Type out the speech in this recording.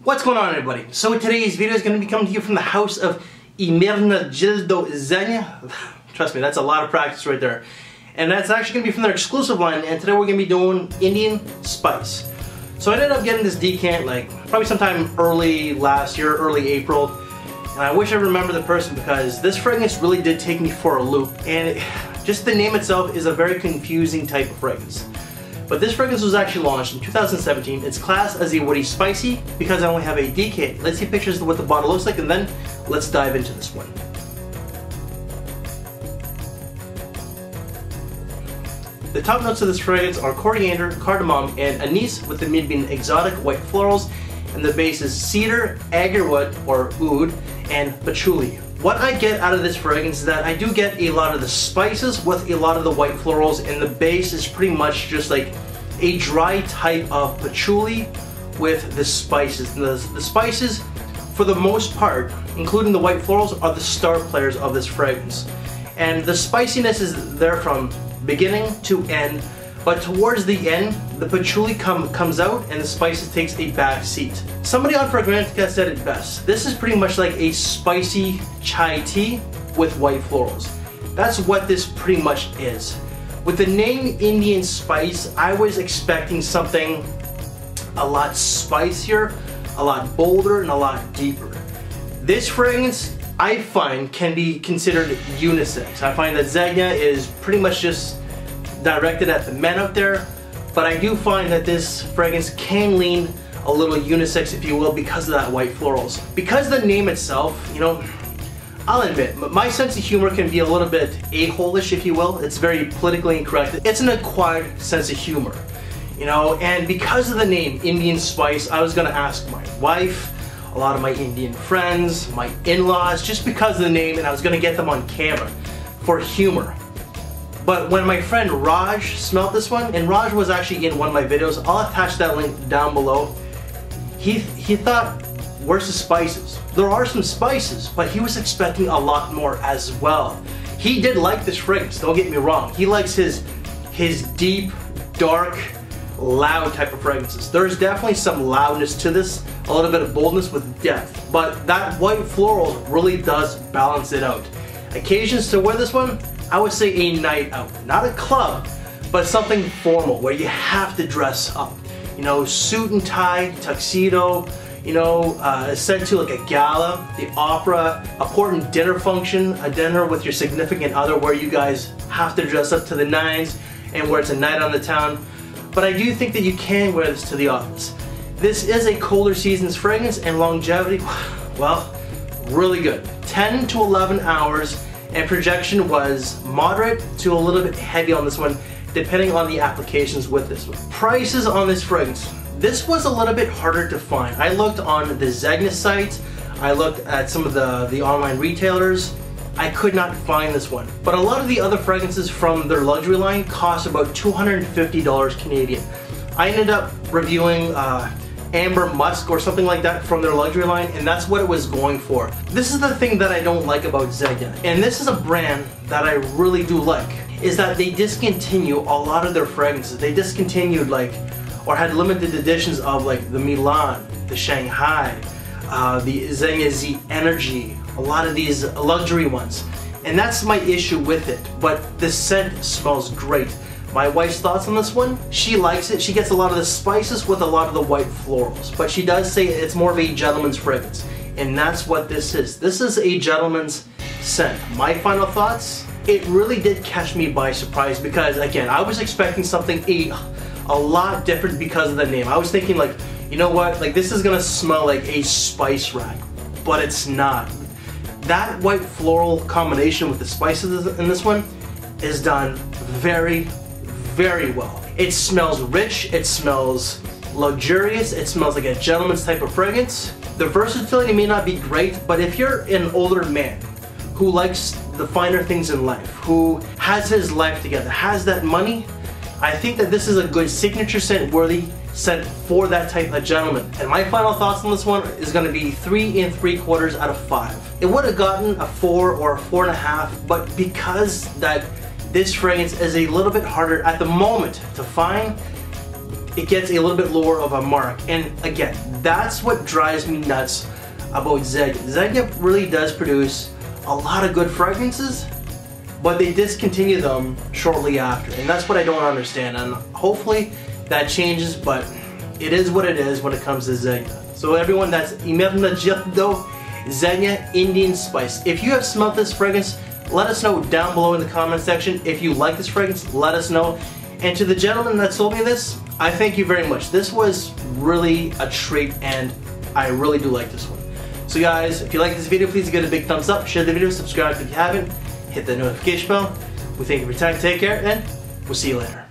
What's going on, everybody? So today's video is going to be coming to you from the house of Ermenegildo Zegna. Trust me, that's a lot of practice right there. And that's actually going to be from their exclusive line, and today we're going to be doing Indian Spice. So I ended up getting this decant like probably sometime early last year, early April. And I wish I remember the person because this fragrance really did take me for a loop. And just the name itself is a very confusing type of fragrance. But this fragrance was actually launched in 2017. It's classed as a woody spicy because I only have a decant. Let's see pictures of what the bottle looks like and then let's dive into this one. The top notes of this fragrance are coriander, cardamom, and anise, with the mid being exotic white florals, and the base is cedar, agarwood or oud, and patchouli. What I get out of this fragrance is that I do get a lot of the spices with a lot of the white florals, and the base is pretty much just like a dry type of patchouli with the spices. And the spices, for the most part, including the white florals, are the star players of this fragrance. And the spiciness is there from beginning to end, but towards the end, the patchouli comes out and the spices takes a back seat. Somebody on Fragrantica said it best. This is pretty much like a spicy chai tea with white florals. That's what this pretty much is. With the name Indian Spice, I was expecting something a lot spicier, a lot bolder, and a lot deeper. This fragrance, I find, can be considered unisex. I find that Zegna is pretty much just directed at the men out there, but I do find that this fragrance can lean a little unisex, if you will, because of that white florals. Because the name itself, you know, I'll admit, my sense of humor can be a little bit a-hole-ish, if you will. It's very politically incorrect. It's an acquired sense of humor, you know, and because of the name Indian Spice, I was gonna ask my wife, a lot of my Indian friends, my in-laws, just because of the name, and I was gonna get them on camera for humor. But when my friend Raj smelled this one, and Raj was actually in one of my videos, I'll attach that link down below. He thought, where's the spices? There are some spices, but he was expecting a lot more as well. He did like this fragrance, don't get me wrong. He likes his deep, dark, loud type of fragrances. There's definitely some loudness to this, a little bit of boldness with depth, but that white floral really does balance it out. Occasions to wear this one, I would say a night out. Not a club, but something formal where you have to dress up. You know, suit and tie, tuxedo, you know, sent to like a gala, the opera, a important dinner function, a dinner with your significant other where you guys have to dress up to the nines and where it's a night on the town. But I do think that you can wear this to the office. This is a colder season's fragrance, and longevity, well, really good. 10 to 11 hours, and projection was moderate to a little bit heavy on this one, depending on the applications with this one. Prices on this fragrance. This was a little bit harder to find. I looked on the Zegna site, I looked at some of the online retailers. I could not find this one. But a lot of the other fragrances from their luxury line cost about $250 Canadian. I ended up reviewing Amber Musk or something like that from their luxury line, and that's what it was going for. This is the thing that I don't like about Zegna, and this is a brand that I really do like, is that they discontinue a lot of their fragrances. They discontinued or had limited editions of like the Milan, the Shanghai, the Zegna Z Energy, a lot of these luxury ones. And that's my issue with it, but the scent smells great. My wife's thoughts on this one, she likes it. She gets a lot of the spices with a lot of the white florals, but she does say it's more of a gentleman's fragrance, and that's what this is. This is a gentleman's scent. My final thoughts, it really did catch me by surprise because, again, I was expecting something a lot different because of the name. I was thinking like, you know what, like this is gonna smell like a spice rack, but it's not. That white floral combination with the spices in this one is done very, very well. It smells rich, it smells luxurious, it smells like a gentleman's type of fragrance. The versatility may not be great, but if you're an older man who likes the finer things in life, who has his life together, has that money, I think that this is a good signature scent worthy scent for that type of gentleman. And my final thoughts on this one is gonna be 3 3/4 out of 5. It would have gotten a 4 or a 4.5, but because that this fragrance is a little bit harder at the moment to find, it gets a little bit lower of a mark. And again, that's what drives me nuts about Zegna. Zegna really does produce a lot of good fragrances, but they discontinue them shortly after, and that's what I don't understand. And hopefully that changes, but it is what it is when it comes to Zegna. So everyone, that's Ermenegildo Zegna Indian Spice. If you have smelled this fragrance, let us know down below in the comment section. If you like this fragrance, let us know. And to the gentleman that sold me this, I thank you very much. This was really a treat, and I really do like this one. So guys, if you like this video, please give it a big thumbs up, share the video, subscribe if you haven't, hit the notification bell. We thank you for your time, take care, and we'll see you later.